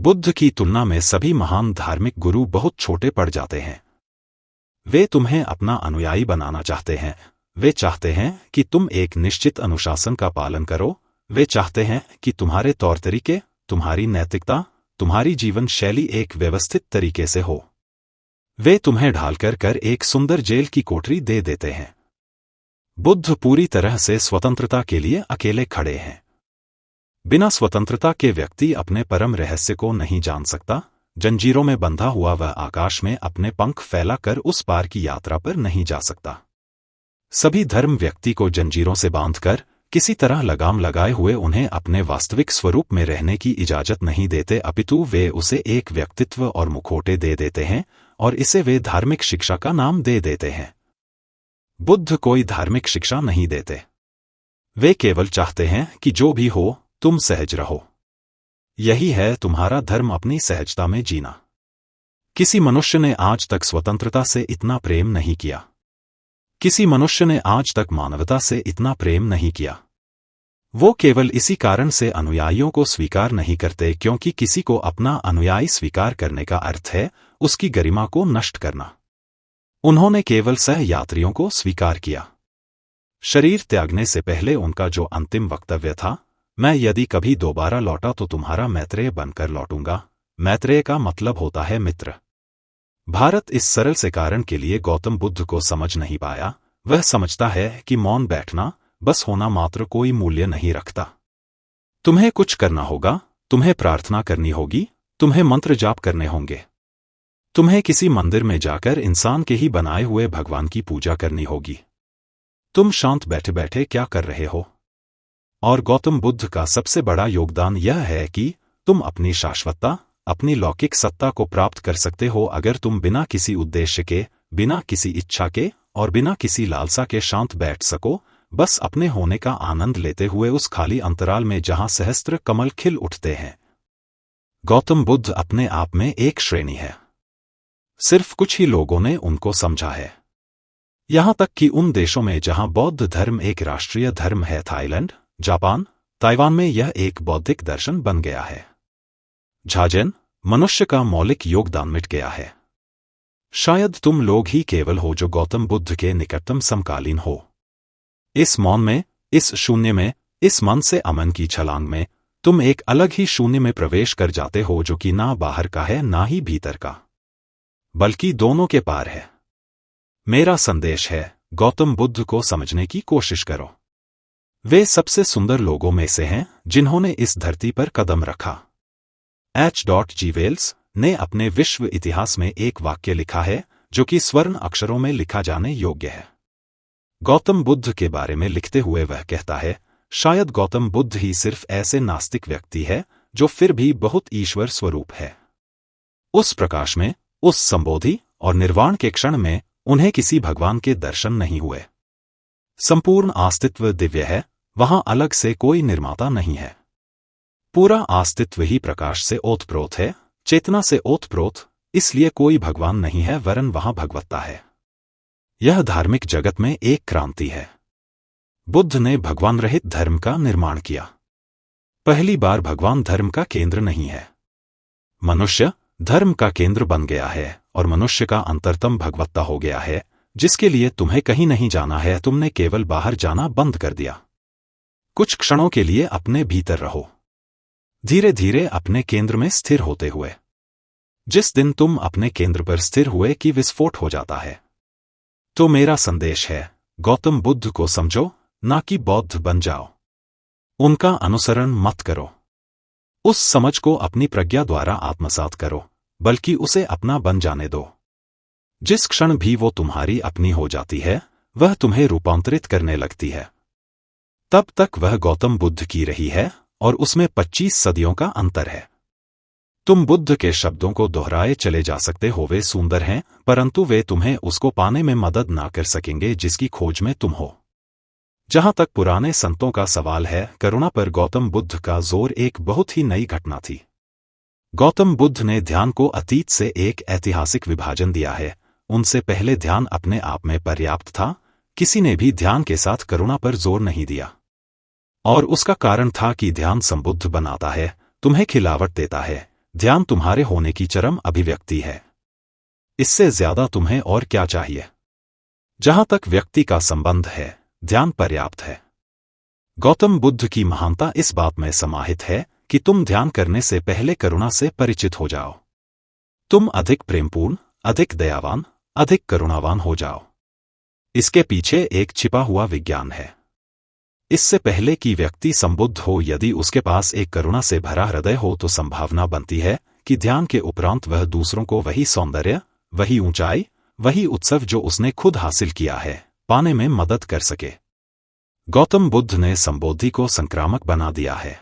बुद्ध की तुलना में सभी महान धार्मिक गुरु बहुत छोटे पड़ जाते हैं। वे तुम्हें अपना अनुयायी बनाना चाहते हैं। वे चाहते हैं कि तुम एक निश्चित अनुशासन का पालन करो। वे चाहते हैं कि तुम्हारे तौर तरीके, तुम्हारी नैतिकता, तुम्हारी जीवन शैली एक व्यवस्थित तरीके से हो। वे तुम्हें ढालकर एक सुंदर जेल की कोठरी दे देते हैं। बुद्ध पूरी तरह से स्वतंत्रता के लिए अकेले खड़े हैं। बिना स्वतंत्रता के व्यक्ति अपने परम रहस्य को नहीं जान सकता। जंजीरों में बंधा हुआ वह आकाश में अपने पंख फैलाकर उस पार की यात्रा पर नहीं जा सकता। सभी धर्म व्यक्ति को जंजीरों से बांधकर किसी तरह लगाम लगाए हुए उन्हें अपने वास्तविक स्वरूप में रहने की इजाजत नहीं देते, अपितु वे उसे एक व्यक्तित्व और मुखौटे दे देते हैं और इसे वे धार्मिक शिक्षा का नाम दे देते हैं। बुद्ध कोई धार्मिक शिक्षा नहीं देते। वे केवल चाहते हैं कि जो भी हो तुम सहज रहो। यही है तुम्हारा धर्म, अपनी सहजता में जीना। किसी मनुष्य ने आज तक स्वतंत्रता से इतना प्रेम नहीं किया। किसी मनुष्य ने आज तक मानवता से इतना प्रेम नहीं किया। वो केवल इसी कारण से अनुयायियों को स्वीकार नहीं करते, क्योंकि किसी को अपना अनुयायी स्वीकार करने का अर्थ है उसकी गरिमा को नष्ट करना। उन्होंने केवल सहयात्रियों को स्वीकार किया। शरीर त्यागने से पहले उनका जो अंतिम वक्तव्य था, मैं यदि कभी दोबारा लौटा तो तुम्हारा मैत्रेय बनकर लौटूंगा। मैत्रेय का मतलब होता है मित्र। भारत इस सरल से कारण के लिए गौतम बुद्ध को समझ नहीं पाया। वह समझता है कि मौन बैठना, बस होना मात्र कोई मूल्य नहीं रखता। तुम्हें कुछ करना होगा, तुम्हें प्रार्थना करनी होगी, तुम्हें मंत्र जाप करने होंगे, तुम्हें किसी मंदिर में जाकर इंसान के ही बनाए हुए भगवान की पूजा करनी होगी। तुम शांत बैठे बैठे क्या कर रहे हो? और गौतम बुद्ध का सबसे बड़ा योगदान यह है कि तुम अपनी शाश्वतता, अपनी लौकिक सत्ता को प्राप्त कर सकते हो अगर तुम बिना किसी उद्देश्य के, बिना किसी इच्छा के और बिना किसी लालसा के शांत बैठ सको, बस अपने होने का आनंद लेते हुए उस खाली अंतराल में जहां सहस्त्र कमल खिल उठते हैं। गौतम बुद्ध अपने आप में एक श्रेणी है। सिर्फ कुछ ही लोगों ने उनको समझा है। यहां तक कि उन देशों में जहां बौद्ध धर्म एक राष्ट्रीय धर्म है, थाईलैंड, जापान, ताइवान में यह एक बौद्धिक दर्शन बन गया है। झाजेन, मनुष्य का मौलिक योगदान मिट गया है। शायद तुम लोग ही केवल हो जो गौतम बुद्ध के निकटतम समकालीन हो। इस मौन में, इस शून्य में, इस मन से अमन की छलांग में तुम एक अलग ही शून्य में प्रवेश कर जाते हो, जो कि ना बाहर का है ना ही भीतर का, बल्कि दोनों के पार है। मेरा संदेश है, गौतम बुद्ध को समझने की कोशिश करो। वे सबसे सुंदर लोगों में से हैं जिन्होंने इस धरती पर कदम रखा। H.G. वेल्स ने अपने विश्व इतिहास में एक वाक्य लिखा है जो कि स्वर्ण अक्षरों में लिखा जाने योग्य है। गौतम बुद्ध के बारे में लिखते हुए वह कहता है, शायद गौतम बुद्ध ही सिर्फ ऐसे नास्तिक व्यक्ति है जो फिर भी बहुत ईश्वर स्वरूप है। उस प्रकाश में, उस संबोधि और निर्वाण के क्षण में उन्हें किसी भगवान के दर्शन नहीं हुए। संपूर्ण अस्तित्व दिव्य है, वहां अलग से कोई निर्माता नहीं है। पूरा अस्तित्व ही प्रकाश से ओतप्रोत है, चेतना से ओतप्रोत, इसलिए कोई भगवान नहीं है, वरन वहां भगवत्ता है। यह धार्मिक जगत में एक क्रांति है। बुद्ध ने भगवान रहित धर्म का निर्माण किया। पहली बार भगवान धर्म का केंद्र नहीं है। मनुष्य धर्म का केंद्र बन गया है और मनुष्य का अंतरतम भगवत्ता हो गया है, जिसके लिए तुम्हें कहीं नहीं जाना है, तुमने केवल बाहर जाना बंद कर दिया। कुछ क्षणों के लिए अपने भीतर रहो, धीरे धीरे अपने केंद्र में स्थिर होते हुए। जिस दिन तुम अपने केंद्र पर स्थिर हुए कि विस्फोट हो जाता है। तो मेरा संदेश है, गौतम बुद्ध को समझो, ना कि बौद्ध बन जाओ। उनका अनुसरण मत करो। उस समझ को अपनी प्रज्ञा द्वारा आत्मसात करो, बल्कि उसे अपना बन जाने दो। जिस क्षण भी वो तुम्हारी अपनी हो जाती है, वह तुम्हें रूपांतरित करने लगती है। तब तक वह गौतम बुद्ध की रही है और उसमें 25 सदियों का अंतर है। तुम बुद्ध के शब्दों को दोहराए चले जा सकते हो, वे सुंदर हैं, परंतु वे तुम्हें उसको पाने में मदद ना कर सकेंगे जिसकी खोज में तुम हो। जहां तक पुराने संतों का सवाल है, करुणा पर गौतम बुद्ध का जोर एक बहुत ही नई घटना थी। गौतम बुद्ध ने ध्यान को अतीत से एक ऐतिहासिक विभाजन दिया है। उनसे पहले ध्यान अपने आप में पर्याप्त था, किसी ने भी ध्यान के साथ करुणा पर जोर नहीं दिया। और उसका कारण था कि ध्यान संबुद्ध बनाता है, तुम्हें खिलावट देता है, ध्यान तुम्हारे होने की चरम अभिव्यक्ति है। इससे ज्यादा तुम्हें और क्या चाहिए? जहां तक व्यक्ति का संबंध है, ध्यान पर्याप्त है। गौतम बुद्ध की महानता इस बात में समाहित है कि तुम ध्यान करने से पहले करुणा से परिचित हो जाओ। तुम अधिक प्रेमपूर्ण, अधिक दयावान, अधिक करुणावान हो जाओ। इसके पीछे एक छिपा हुआ विज्ञान है। इससे पहले कि व्यक्ति संबुद्ध हो, यदि उसके पास एक करुणा से भरा हृदय हो तो संभावना बनती है कि ध्यान के उपरांत वह दूसरों को वही सौंदर्य, वही ऊंचाई, वही उत्सव जो उसने खुद हासिल किया है, पाने में मदद कर सके। गौतम बुद्ध ने संबोधि को संक्रामक बना दिया है।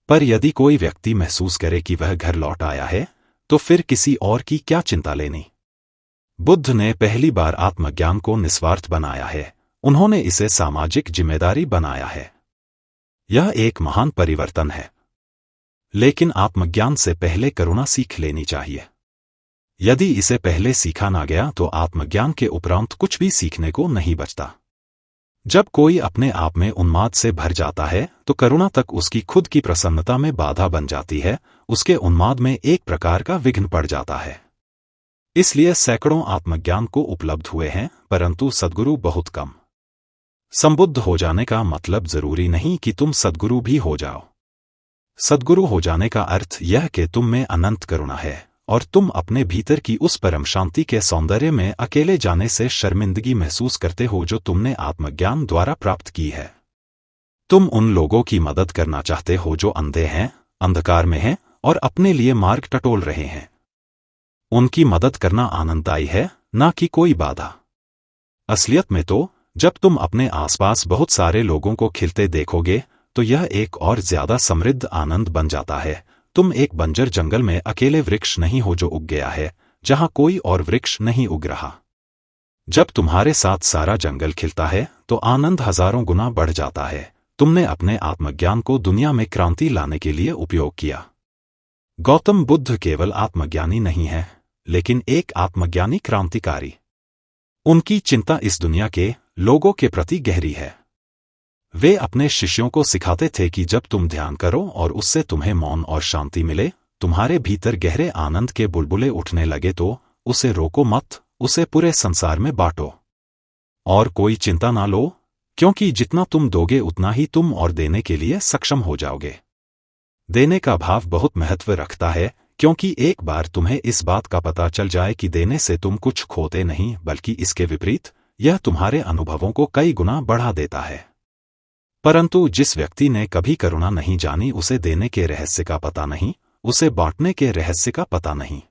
पर यदि कोई व्यक्ति महसूस करे कि वह घर लौट आया है, तो फिर किसी और की क्या चिंता लेनी? बुद्ध ने पहली बार आत्मज्ञान को निस्वार्थ बनाया है। उन्होंने इसे सामाजिक जिम्मेदारी बनाया है। यह एक महान परिवर्तन है। लेकिन आत्मज्ञान से पहले करुणा सीख लेनी चाहिए। यदि इसे पहले सीखा ना गया तो आत्मज्ञान के उपरांत कुछ भी सीखने को नहीं बचता। जब कोई अपने आप में उन्माद से भर जाता है तो करुणा तक उसकी खुद की प्रसन्नता में बाधा बन जाती है। उसके उन्माद में एक प्रकार का विघ्न पड़ जाता है। इसलिए सैकड़ों आत्मज्ञान को उपलब्ध हुए हैं, परंतु सद्गुरु बहुत कम। संबुद्ध हो जाने का मतलब जरूरी नहीं कि तुम सद्गुरु भी हो जाओ। सद्गुरु हो जाने का अर्थ यह कि तुम में अनंत करुणा है और तुम अपने भीतर की उस परम शांति के सौंदर्य में अकेले जाने से शर्मिंदगी महसूस करते हो जो तुमने आत्मज्ञान द्वारा प्राप्त की है। तुम उन लोगों की मदद करना चाहते हो जो अंधे हैं, अंधकार में हैं और अपने लिए मार्ग टटोल रहे हैं। उनकी मदद करना आनंददायी है, ना कि कोई बाधा। असलियत में तो जब तुम अपने आसपास बहुत सारे लोगों को खिलते देखोगे तो यह एक और ज्यादा समृद्ध आनंद बन जाता है। तुम एक बंजर जंगल में अकेले वृक्ष नहीं हो जो उग गया है, जहां कोई और वृक्ष नहीं उग रहा। जब तुम्हारे साथ सारा जंगल खिलता है तो आनंद हजारों गुना बढ़ जाता है। तुमने अपने आत्मज्ञान को दुनिया में क्रांति लाने के लिए उपयोग किया। गौतम बुद्ध केवल आत्मज्ञानी नहीं है, लेकिन एक आत्मज्ञानी क्रांतिकारी। उनकी चिंता इस दुनिया के लोगों के प्रति गहरी है। वे अपने शिष्यों को सिखाते थे कि जब तुम ध्यान करो और उससे तुम्हें मौन और शांति मिले, तुम्हारे भीतर गहरे आनंद के बुलबुले उठने लगे तो उसे रोको मत, उसे पूरे संसार में बांटो। और कोई चिंता ना लो, क्योंकि जितना तुम दोगे उतना ही तुम और देने के लिए सक्षम हो जाओगे। देने का भाव बहुत महत्व रखता है, क्योंकि एक बार तुम्हें इस बात का पता चल जाए कि देने से तुम कुछ खोते नहीं, बल्कि इसके विपरीत यह तुम्हारे अनुभवों को कई गुना बढ़ा देता है। परंतु जिस व्यक्ति ने कभी करुणा नहीं जानी, उसे देने के रहस्य का पता नहीं, उसे बांटने के रहस्य का पता नहीं।